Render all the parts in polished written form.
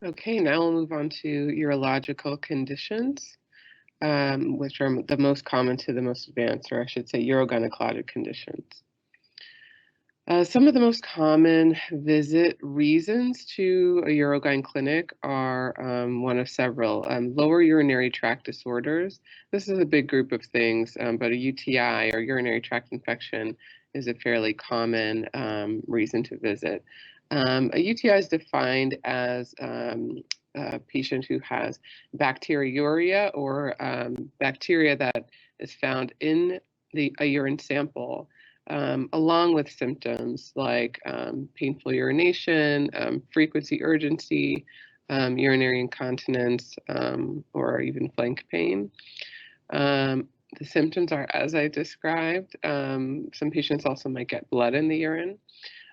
Okay, now we'll move on to urological conditions, which are the most common to the most advanced, or I should say urogynecologic conditions. Some of the most common visit reasons to a urogyn clinic are one of several. Lower urinary tract disorders. This is a big group of things, but a UTI or urinary tract infection is a fairly common reason to visit. A UTI is defined as a patient who has bacteriuria or bacteria that is found in a urine sample, along with symptoms like painful urination, frequency, urgency, urinary incontinence, or even flank pain. The symptoms are as I described. Some patients also might get blood in the urine.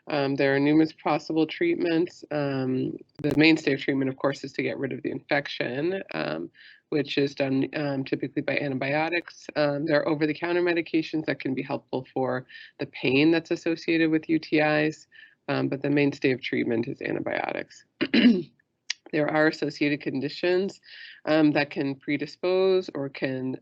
There are numerous possible treatments. The mainstay of treatment, of course, is to get rid of the infection, which is done typically by antibiotics. There are over-the-counter medications that can be helpful for the pain that's associated with UTIs, but the mainstay of treatment is antibiotics. There are associated conditions that can predispose or can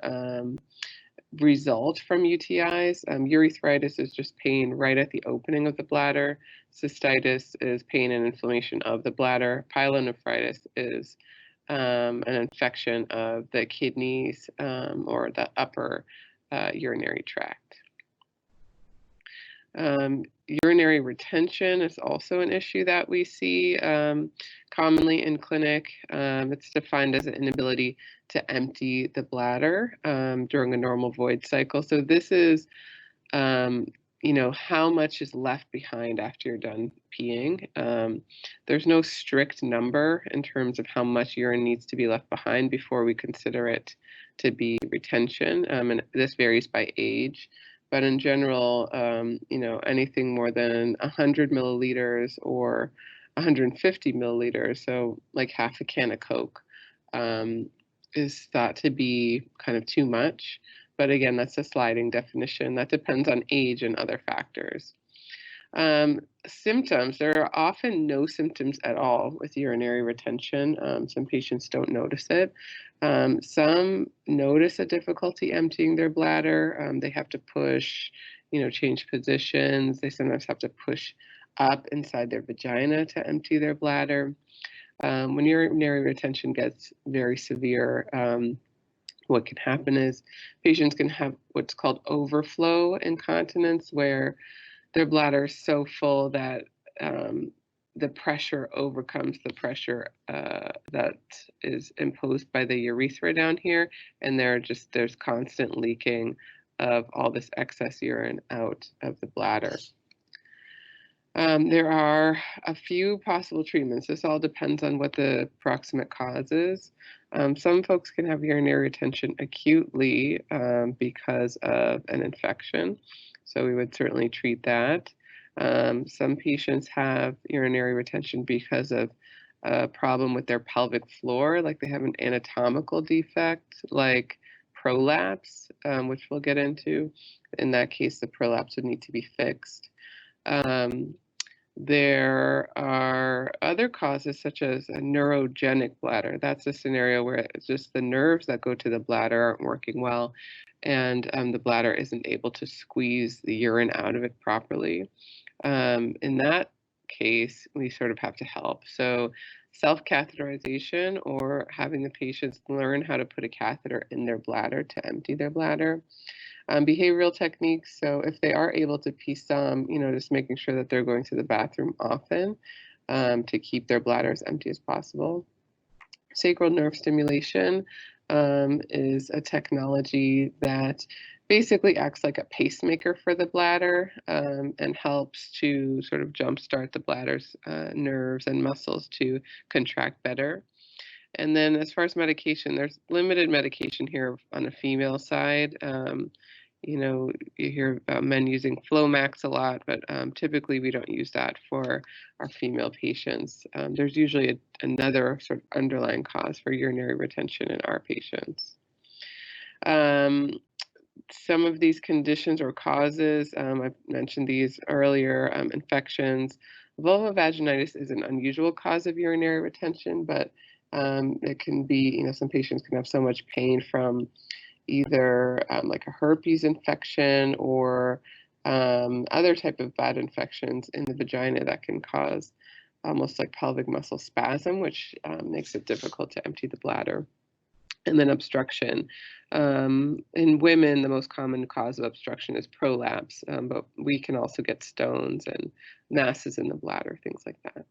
result from UTIs. Urethritis is just pain right at the opening of the bladder. Cystitis is pain and inflammation of the bladder. Pyelonephritis is an infection of the kidneys or the upper urinary tract. Urinary retention is also an issue that we see commonly in clinic. It's defined as an inability to empty the bladder during a normal void cycle. So this is, how much is left behind after you're done peeing. There's no strict number in terms of how much urine needs to be left behind before we consider it to be retention, and this varies by age. But in general, anything more than 100 milliliters or 150 milliliters, so like half a can of Coke, is thought to be kind of too much. But again, that's a sliding definition. That depends on age and other factors. Symptoms, there are often no symptoms at all with urinary retention. Some patients don't notice it. Some notice a difficulty emptying their bladder. They have to push, change positions. They sometimes have to push up inside their vagina to empty their bladder. When urinary retention gets very severe, what can happen is patients can have what's called overflow incontinence, where their bladder is so full that the pressure overcomes the pressure that is imposed by the urethra down here, and there's constant leaking of all this excess urine out of the bladder. There are a few possible treatments. This all depends on what the proximate cause is. Some folks can have urinary retention acutely because of an infection, so we would certainly treat that. Some patients have urinary retention because of a problem with their pelvic floor, like they have an anatomical defect, like prolapse, which we'll get into. In that case, the prolapse would need to be fixed. There are other causes, such as a neurogenic bladder. That's a scenario where it's just the nerves that go to the bladder aren't working well, and the bladder isn't able to squeeze the urine out of it properly. In that case, we sort of have to help. So self-catheterization, or having the patients learn how to put a catheter in their bladder to empty their bladder. Behavioral techniques, so if they are able to pee some, just making sure that they're going to the bathroom often to keep their bladder as empty as possible. Sacral nerve stimulation is a technology that basically acts like a pacemaker for the bladder and helps to sort of jumpstart the bladder's nerves and muscles to contract better. And then as far as medication, there's limited medication here on the female side. You hear about men using Flomax a lot, but typically we don't use that for our female patients. There's usually another sort of underlying cause for urinary retention in our patients. Some of these conditions or causes, I've mentioned these earlier, infections Vulvovaginitis is an unusual cause of urinary retention, but it can be, some patients can have so much pain from either like a herpes infection or other type of bad infections in the vagina that can cause almost like pelvic muscle spasm, which makes it difficult to empty the bladder. And then obstruction. In women, the most common cause of obstruction is prolapse, but we can also get stones and masses in the bladder, things like that.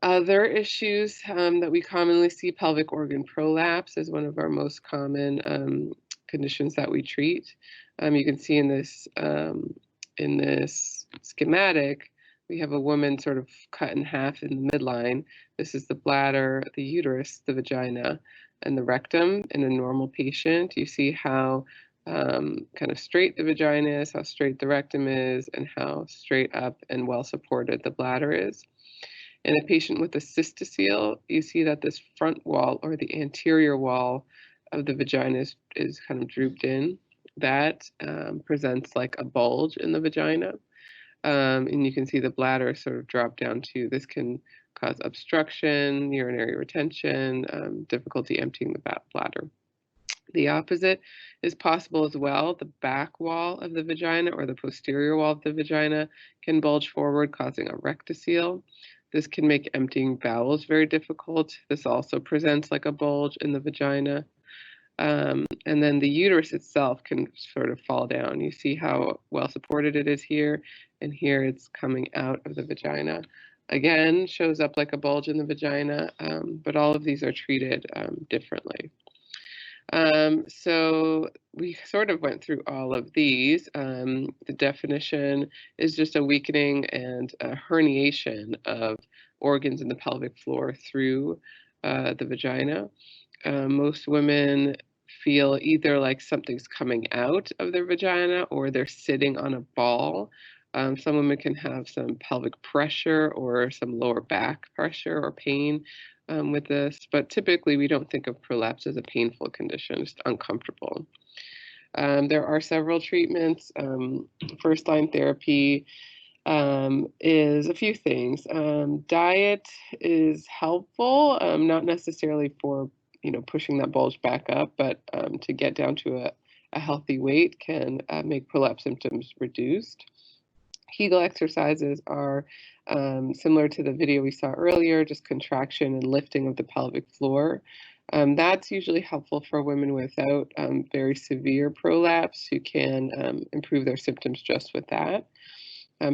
Other issues that we commonly see, pelvic organ prolapse is one of our most common conditions that we treat. You can see in this schematic, we have a woman sort of cut in half in the midline. This is the bladder, the uterus, the vagina, and the rectum in a normal patient. You see how kind of straight the vagina is, how straight the rectum is, and how straight up and well supported the bladder is. In a patient with a cystocele, you see that this front wall or the anterior wall of the vagina is kind of drooped in. That presents like a bulge in the vagina. And you can see the bladder sort of drop down too. This can cause obstruction, urinary retention, difficulty emptying the bladder. The opposite is possible as well. The back wall of the vagina or the posterior wall of the vagina can bulge forward, causing a rectocele. This can make emptying bowels very difficult. This also presents like a bulge in the vagina. And then the uterus itself can sort of fall down. You see how well supported it is here, and here it's coming out of the vagina. Again, shows up like a bulge in the vagina, but all of these are treated differently. So we sort of went through all of these. The definition is just a weakening and a herniation of organs in the pelvic floor through the vagina. Most women feel either like something's coming out of their vagina or they're sitting on a ball. Some women can have some pelvic pressure or some lower back pressure or pain with this, but typically we don't think of prolapse as a painful condition, just uncomfortable. There are several treatments. First-line therapy is a few things. Diet is helpful, not necessarily for pushing that bulge back up, but to get down to a healthy weight can make prolapse symptoms reduced. Kegel exercises are similar to the video we saw earlier, just contraction and lifting of the pelvic floor. That's usually helpful for women without very severe prolapse who can improve their symptoms just with that.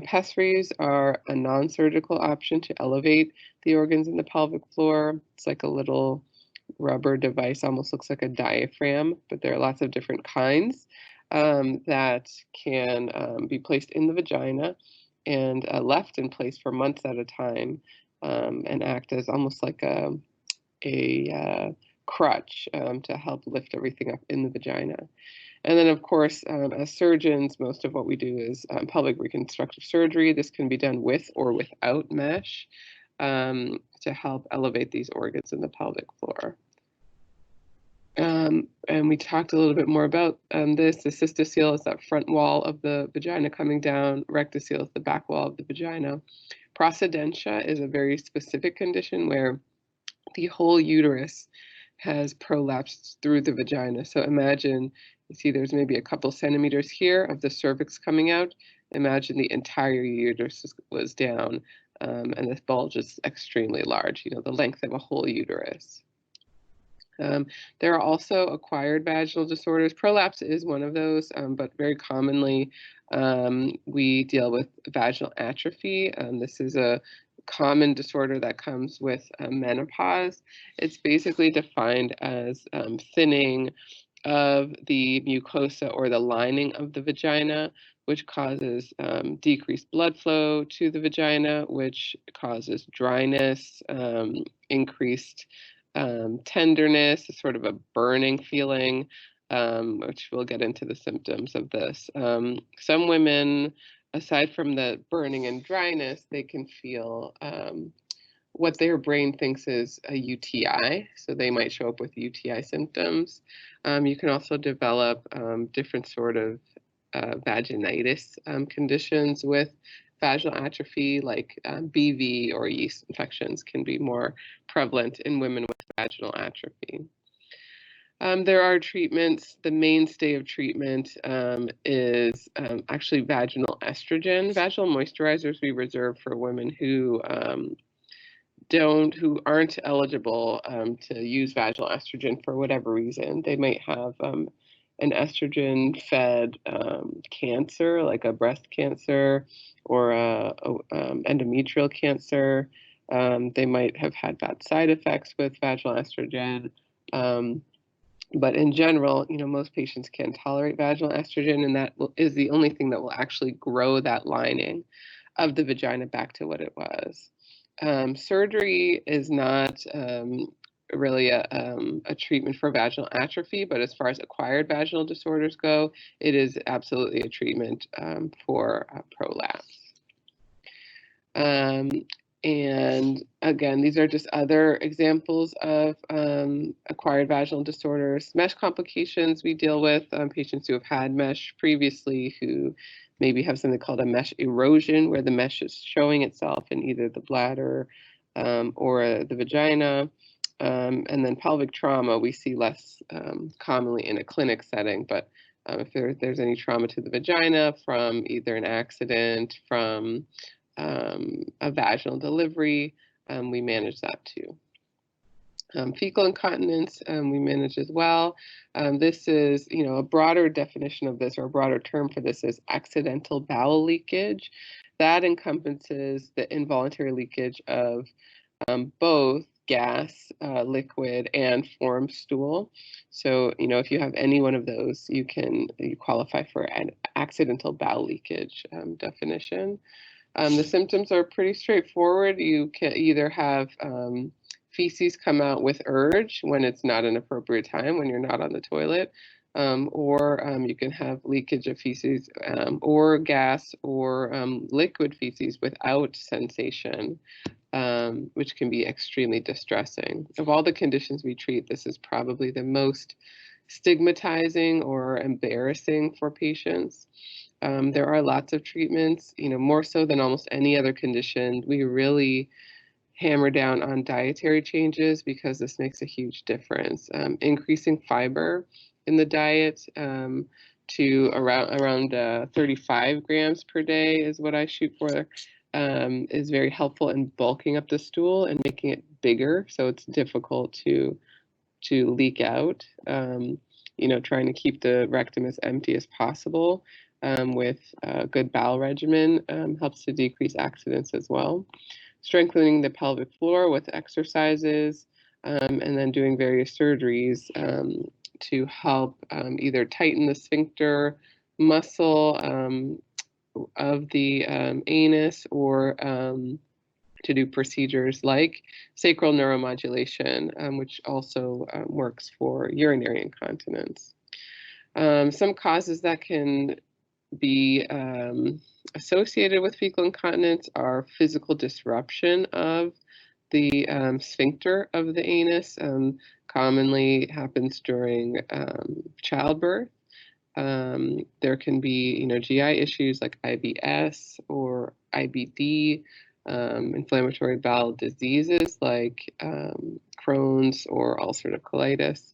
Pessaries are a non-surgical option to elevate the organs in the pelvic floor. It's like a little rubber device, almost looks like a diaphragm, but there are lots of different kinds that can be placed in the vagina and left in place for months at a time and act as almost like a crutch to help lift everything up in the vagina. And then, of course, as surgeons, most of what we do is pelvic reconstructive surgery. This can be done with or without mesh to help elevate these organs in the pelvic floor. And we talked a little bit more about this. The cystocele is that front wall of the vagina coming down. Rectocele is the back wall of the vagina. Proscedentia is a very specific condition where the whole uterus has prolapsed through the vagina. So imagine, you see there's maybe a couple centimeters here of the cervix coming out. Imagine the entire uterus was down and this bulge is extremely large, the length of a whole uterus. There are also acquired vaginal disorders. Prolapse is one of those, but very commonly we deal with vaginal atrophy. This is a common disorder that comes with menopause. It's basically defined as thinning of the mucosa or the lining of the vagina, which causes decreased blood flow to the vagina, which causes dryness, increased tenderness, sort of a burning feeling, which we'll get into the symptoms of this. Some women, aside from the burning and dryness, they can feel what their brain thinks is a UTI. So they might show up with UTI symptoms. You can also develop different sort of vaginitis conditions with vaginal atrophy, like BV or yeast infections, can be more prevalent in women with vaginal atrophy. There are treatments. The mainstay of treatment is actually vaginal estrogen. Vaginal moisturizers we reserve for women who aren't eligible to use vaginal estrogen for whatever reason. They might have an estrogen-fed cancer, like a breast cancer or a endometrial cancer. They might have had bad side effects with vaginal estrogen. But in general, most patients can tolerate vaginal estrogen, and that is the only thing that will actually grow that lining of the vagina back to what it was. Surgery is not really a treatment for vaginal atrophy, but as far as acquired vaginal disorders go, it is absolutely a treatment for prolapse. And again, these are just other examples of acquired vaginal disorders. Mesh complications we deal with patients who have had mesh previously, who maybe have something called a mesh erosion, where the mesh is showing itself in either the bladder or the vagina. And then pelvic trauma we see less commonly in a clinic setting, but if there's any trauma to the vagina from either an accident, from a vaginal delivery, we manage that too. Fecal incontinence we manage as well. This is, a broader definition of this, or a broader term for this, is accidental bowel leakage. That encompasses the involuntary leakage of both gas, liquid, and formed stool. So, if you have any one of those, you qualify for an accidental bowel leakage definition. The symptoms are pretty straightforward. You can either have feces come out with urge when it's not an appropriate time, when you're not on the toilet, or you can have leakage of feces or gas or liquid feces without sensation, which can be extremely distressing. Of all the conditions we treat, this is probably the most stigmatizing or embarrassing for patients. There are lots of treatments, more so than almost any other condition. We really hammer down on dietary changes because this makes a huge difference. Increasing fiber in the diet to around 35 grams per day is what I shoot for, is very helpful in bulking up the stool and making it bigger, so it's difficult to leak out. Trying to keep the rectum as empty as possible with a good bowel regimen helps to decrease accidents as well. Strengthening the pelvic floor with exercises, and then doing various surgeries to help either tighten the sphincter muscle of the anus, or to do procedures like sacral neuromodulation, which also works for urinary incontinence. Some causes that can be associated with fecal incontinence are physical disruption of the sphincter of the anus. Commonly happens during childbirth. There can be, GI issues like IBS or IBD, inflammatory bowel diseases like Crohn's or ulcerative colitis.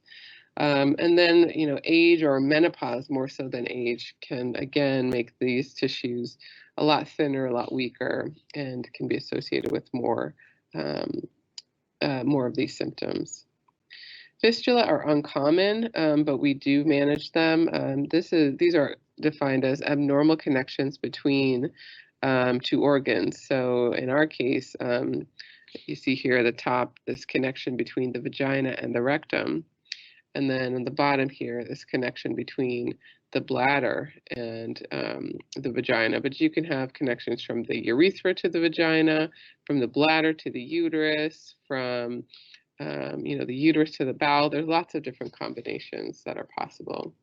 And then, age or menopause, more so than age, can again make these tissues a lot thinner, a lot weaker, and can be associated with more of these symptoms. Fistula are uncommon, but we do manage them. These are defined as abnormal connections between two organs. So in our case, you see here at the top this connection between the vagina and the rectum. And then on the bottom here, this connection between the bladder and the vagina. But you can have connections from the urethra to the vagina, from the bladder to the uterus, from the uterus to the bowel. There's lots of different combinations that are possible.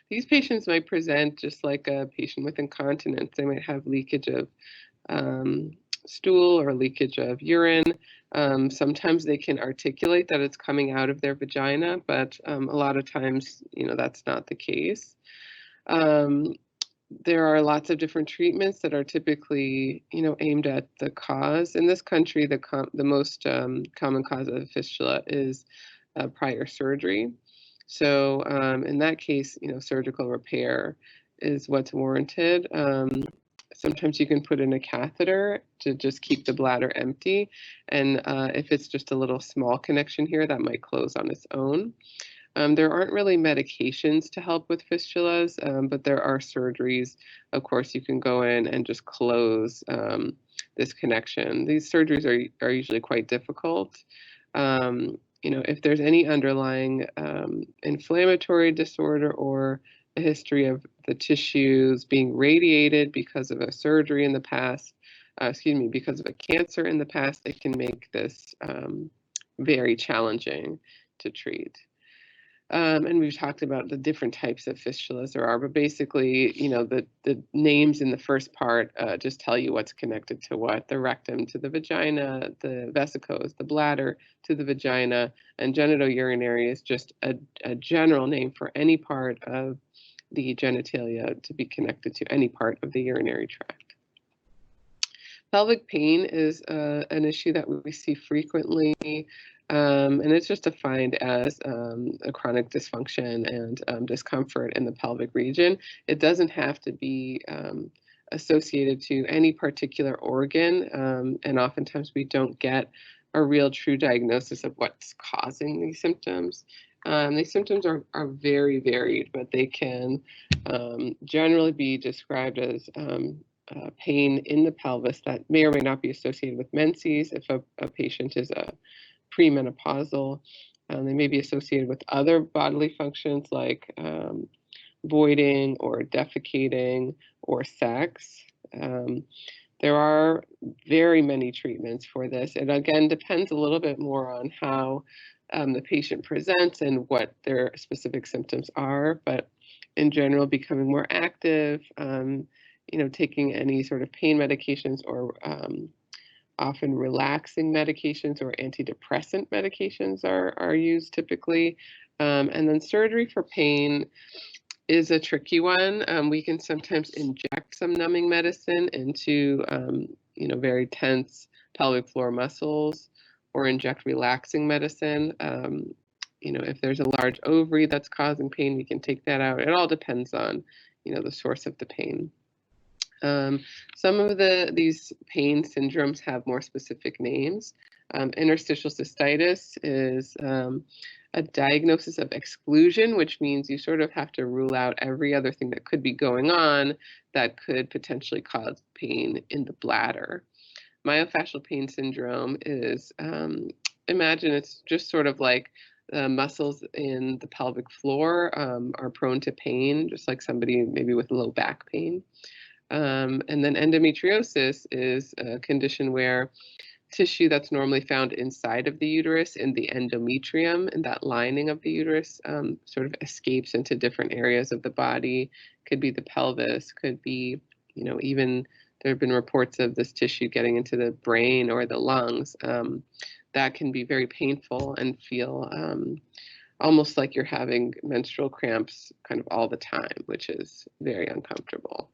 These patients might present just like a patient with incontinence. They might have leakage of stool or leakage of urine. Sometimes they can articulate that it's coming out of their vagina, but a lot of times, that's not the case. There are lots of different treatments that are typically, aimed at the cause. In this country, the most common cause of fistula is prior surgery. So in that case, surgical repair is what's warranted. Sometimes you can put in a catheter to just keep the bladder empty, and if it's just a little small connection here, that might close on its own. There aren't really medications to help with fistulas, but there are surgeries. Of course, you can go in and just close this connection. These surgeries are usually quite difficult. If there's any underlying inflammatory disorder or a history of the tissues being radiated because of a surgery in the past, because of a cancer in the past, it can make this very challenging to treat. And we've talked about the different types of fistulas there are, but basically, the names in the first part just tell you what's connected to what. The rectum to the vagina, the vesicles, the bladder to the vagina, and genitourinary is just a general name for any part of the genitalia to be connected to any part of the urinary tract. Pelvic pain is an issue that we see frequently. And it's just defined as a chronic dysfunction and discomfort in the pelvic region. It doesn't have to be associated to any particular organ, and oftentimes we don't get a real true diagnosis of what's causing these symptoms. These symptoms are very varied, but they can generally be described as pain in the pelvis that may or may not be associated with menses if a patient is a premenopausal. They may be associated with other bodily functions like voiding or defecating or sex. There are very many treatments for this. It again depends a little bit more on how the patient presents and what their specific symptoms are, but in general, becoming more active, taking any sort of pain medications or often relaxing medications or antidepressant medications are used typically. And then surgery for pain is a tricky one. We can sometimes inject some numbing medicine into, very tense pelvic floor muscles or inject relaxing medicine. If there's a large ovary that's causing pain, we can take that out. It all depends on, the source of the pain. Some of these pain syndromes have more specific names. Interstitial cystitis is a diagnosis of exclusion, which means you sort of have to rule out every other thing that could be going on that could potentially cause pain in the bladder. Myofascial pain syndrome is, imagine it's just sort of like the muscles in the pelvic floor are prone to pain, just like somebody maybe with low back pain. And then endometriosis is a condition where tissue that's normally found inside of the uterus in the endometrium and that lining of the uterus sort of escapes into different areas of the body. Could be the pelvis, could be, even there have been reports of this tissue getting into the brain or the lungs. That can be very painful and feel almost like you're having menstrual cramps kind of all the time, which is very uncomfortable.